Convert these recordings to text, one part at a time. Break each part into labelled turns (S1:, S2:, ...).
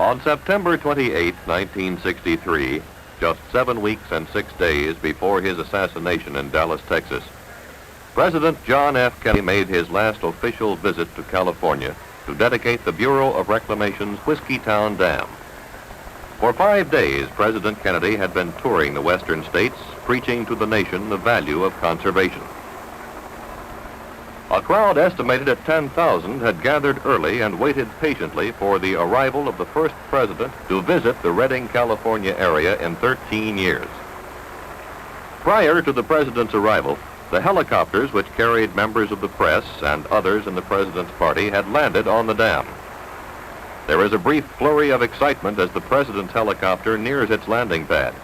S1: On September 28, 1963, just 7 weeks and 6 days before his assassination in Dallas, Texas, President John F. Kennedy made his last official visit to California to dedicate the Bureau of Reclamation's Whiskeytown Dam. For 5 days, President Kennedy had been touring the western states, preaching to the nation the value of conservation. A crowd estimated at 10,000 had gathered early and waited patiently for the arrival of the first president to visit the Redding, California area in 13 years. Prior to the president's arrival, the helicopters which carried members of the press and others in the president's party had landed on the dam. There is a brief flurry of excitement as the president's helicopter nears its landing pad,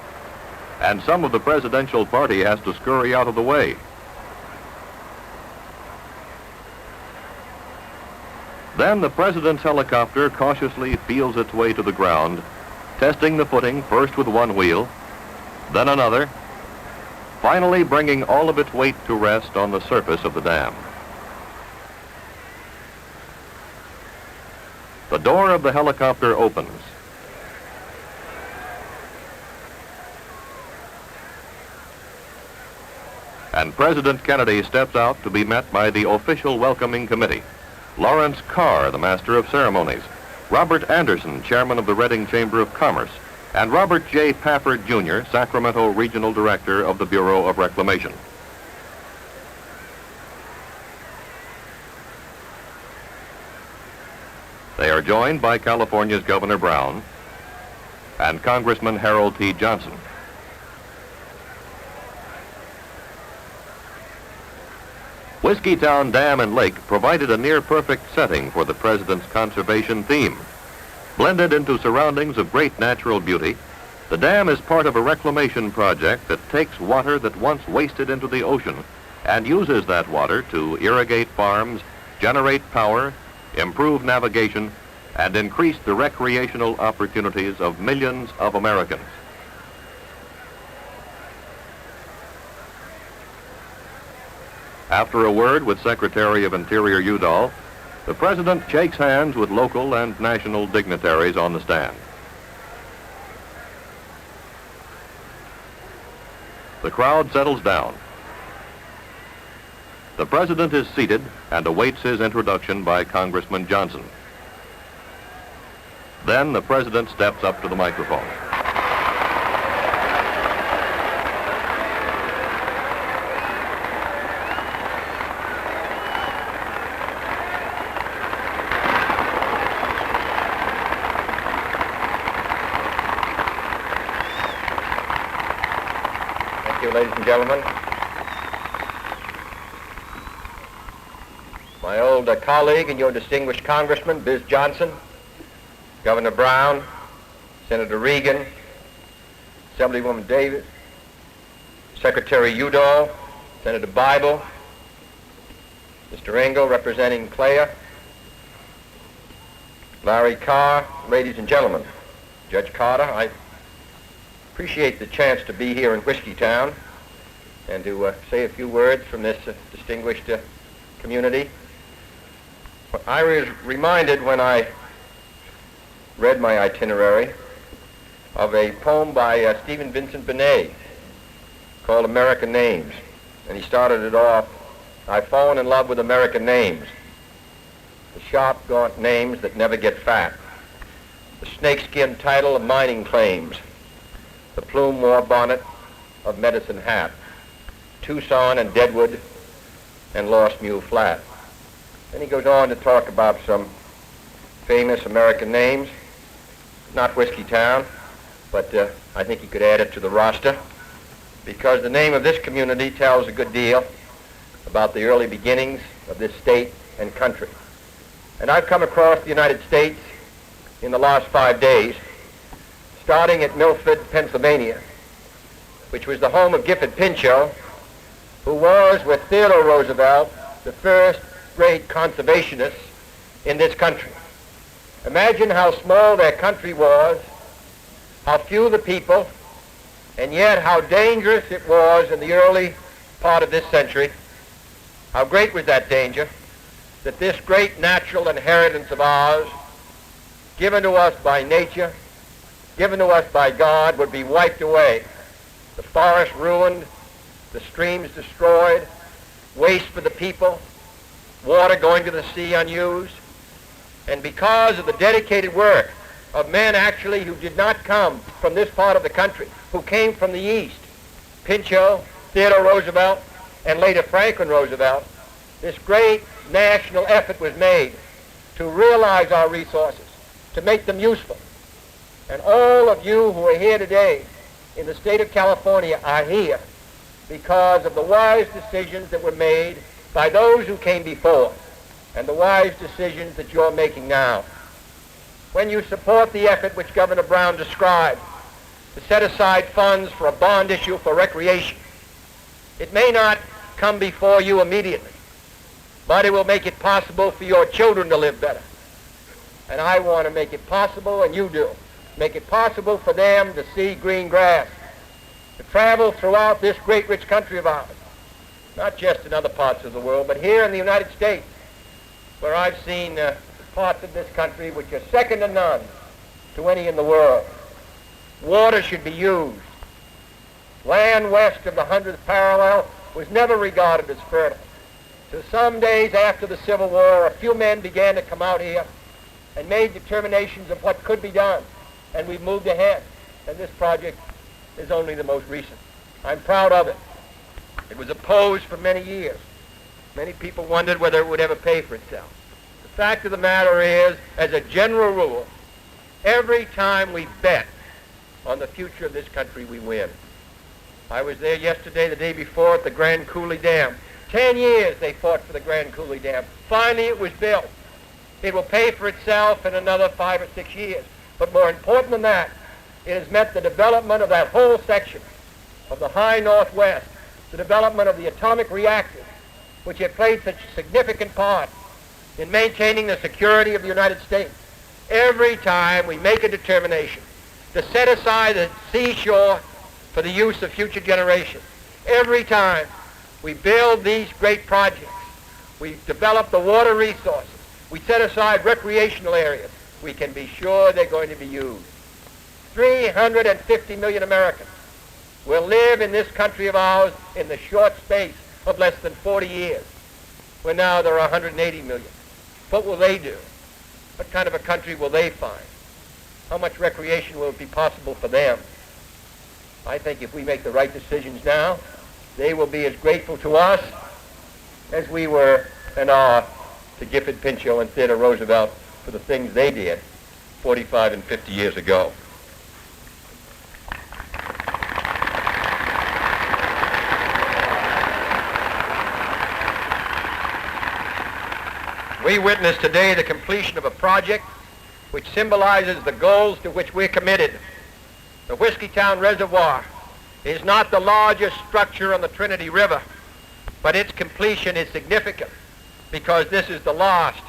S1: and some of the presidential party has to scurry out of the way. Then the president's helicopter cautiously feels its way to the ground, testing the footing first with one wheel, then another, finally bringing all of its weight to rest on the surface of the dam. The door of the helicopter opens. And President Kennedy steps out to be met by the official welcoming committee. Lawrence Carr, the Master of Ceremonies, Robert Anderson, Chairman of the Redding Chamber of Commerce, and Robert J. Pafford, Jr., Sacramento Regional Director of the Bureau of Reclamation. They are joined by California's Governor Brown and Congressman Harold T. Johnson. Whiskeytown Dam and Lake provided a near-perfect setting for the president's conservation theme. Blended into surroundings of great natural beauty, the dam is part of a reclamation project that takes water that once wasted into the ocean and uses that water to irrigate farms, generate power, improve navigation, and increase the recreational opportunities of millions of Americans. After a word with Secretary of Interior Udall, the president shakes hands with local and national dignitaries on the stand. The crowd settles down. The president is seated and awaits his introduction by Congressman Johnson. Then the president steps up to the microphone.
S2: Thank you, ladies and gentlemen. My old colleague and your distinguished Congressman, Biz Johnson, Governor Brown, Senator Regan, Assemblywoman Davis, Secretary Udall, Senator Bible, Mr. Engel representing Clare, Larry Carr, ladies and gentlemen, Judge Carter, I appreciate the chance to be here in Whiskeytown and to say a few words from this distinguished community. I was reminded when I read my itinerary of a poem by Stephen Vincent Benet called American Names. And he started it off, I've fallen in love with American names, the sharp, gaunt names that never get fat, the snakeskin title of mining claims, the plume war bonnet of Medicine Hat, Tucson and Deadwood and Lost Mule Flat. Then he goes on to talk about some famous American names, not Whiskeytown, but I think he could add it to the roster because the name of this community tells a good deal about the early beginnings of this state and country. And I've come across the United States in the last 5 days, starting at Milford, Pennsylvania, which was the home of Gifford Pinchot, who was, with Theodore Roosevelt, the first great conservationist in this country. Imagine how small their country was, how few the people, and yet how dangerous it was in the early part of this century. How great was that danger that this great natural inheritance of ours given to us by nature, given to us by God, would be wiped away. The forest ruined, the streams destroyed, waste for the people, water going to the sea unused. And because of the dedicated work of men actually who did not come from this part of the country, who came from the East, Pinchot, Theodore Roosevelt, and later Franklin Roosevelt, this great national effort was made to realize our resources, to make them useful. And all of you who are here today in the state of California are here because of the wise decisions that were made by those who came before and the wise decisions that you're making now. When you support the effort which Governor Brown described to set aside funds for a bond issue for recreation, it may not come before you immediately, but it will make it possible for your children to live better. And I want to make it possible, and you do, make it possible for them to see green grass, to travel throughout this great rich country of ours, not just in other parts of the world, but here in the United States, where I've seen parts of this country which are second to none to any in the world. Water should be used. Land west of the 100th parallel was never regarded as fertile. So some days after the Civil War, a few men began to come out here and made determinations of what could be done, and we've moved ahead. And this project is only the most recent. I'm proud of it. It was opposed for many years. Many people wondered whether it would ever pay for itself. The fact of the matter is, as a general rule, every time we bet on the future of this country, we win. I was there yesterday, the day before, at the Grand Coulee Dam. 10 years they fought for the Grand Coulee Dam. Finally, it was built. It will pay for itself in another 5 or 6 years. But more important than that, it has meant the development of that whole section of the high Northwest, the development of the atomic reactors, which have played such a significant part in maintaining the security of the United States. Every time we make a determination to set aside the seashore for the use of future generations, every time we build these great projects, we develop the water resources, we set aside recreational areas, we can be sure they're going to be used. 350 million Americans will live in this country of ours in the short space of less than 40 years, where now there are 180 million. What will they do? What kind of a country will they find? How much recreation will it be possible for them? I think if we make the right decisions now, they will be as grateful to us as we were and are to Gifford Pinchot and Theodore Roosevelt for the things they did 45 and 50 years ago. We witness today the completion of a project which symbolizes the goals to which we're committed. The Whiskeytown Reservoir is not the largest structure on the Trinity River, but its completion is significant because this is the last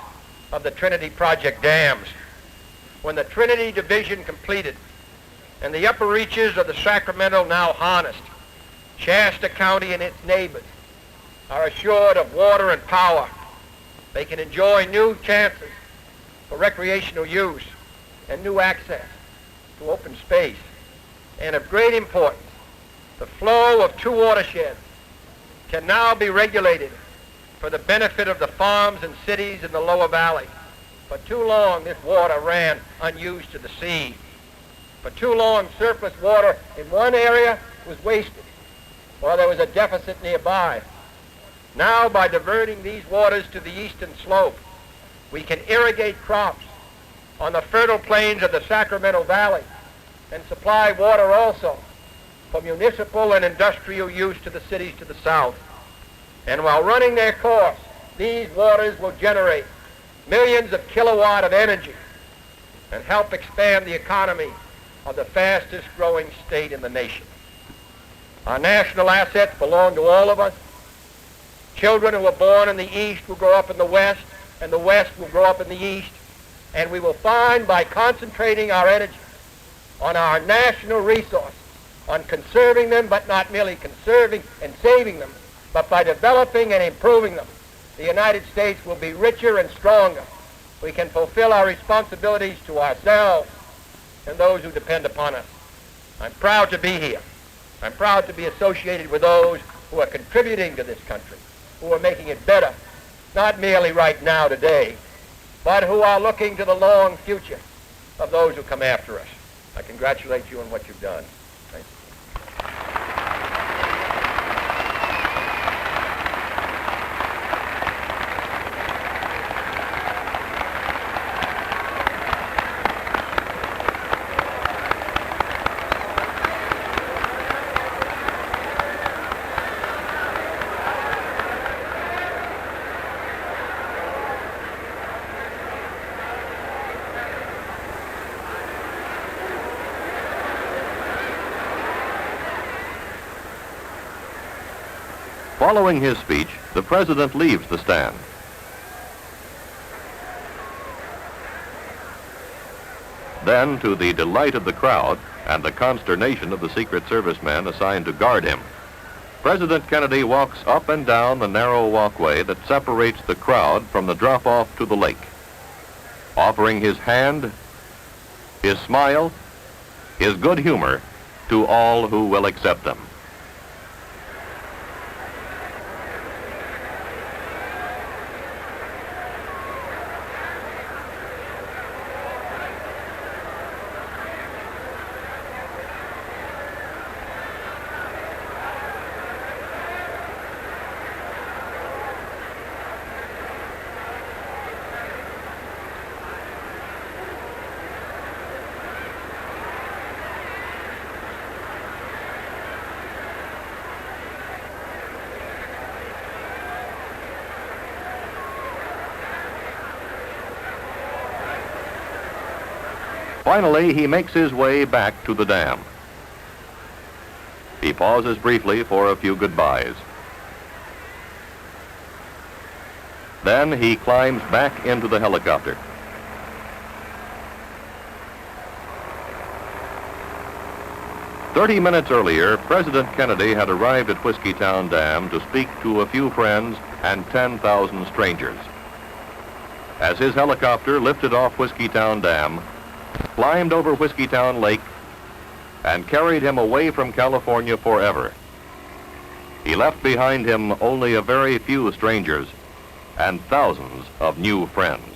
S2: of the Trinity Project dams. When the Trinity Division completed and the upper reaches of the Sacramento now harnessed, Shasta County and its neighbors are assured of water and power. They can enjoy new chances for recreational use and new access to open space. And of great importance, the flow of two watersheds can now be regulated for the benefit of the farms and cities in the lower valley. For too long, this water ran unused to the sea. For too long, surplus water in one area was wasted, while there was a deficit nearby. Now, by diverting these waters to the eastern slope, we can irrigate crops on the fertile plains of the Sacramento Valley and supply water also for municipal and industrial use to the cities to the south. And while running their course, these waters will generate millions of kilowatt of energy and help expand the economy of the fastest growing state in the nation. Our national assets belong to all of us. Children who are born in the East will grow up in the West, and the West will grow up in the East. And we will find by concentrating our energy on our national resources, on conserving them, but not merely conserving and saving them, but by developing and improving them, the United States will be richer and stronger we can fulfill our responsibilities to ourselves and those who depend upon us. I'm proud to be here. I'm proud to be associated with those who are contributing to this country, who are making it better, not merely right now, today, but who are looking to the long future of those who come after us. I congratulate you on what you've done. Thank you.
S1: Following his speech, the president leaves the stand. Then, to the delight of the crowd and the consternation of the Secret Service men assigned to guard him, President Kennedy walks up and down the narrow walkway that separates the crowd from the drop-off to the lake, offering his hand, his smile, his good humor to all who will accept them. Finally, he makes his way back to the dam. He pauses briefly for a few goodbyes. Then he climbs back into the helicopter. "30 minutes earlier, President Kennedy had arrived at Whiskeytown Dam to speak to a few friends and 10,000 strangers. As his helicopter lifted off Whiskeytown Dam, climbed over Whiskeytown Lake, and carried him away from California forever, he left behind him only a very few strangers and thousands of new friends."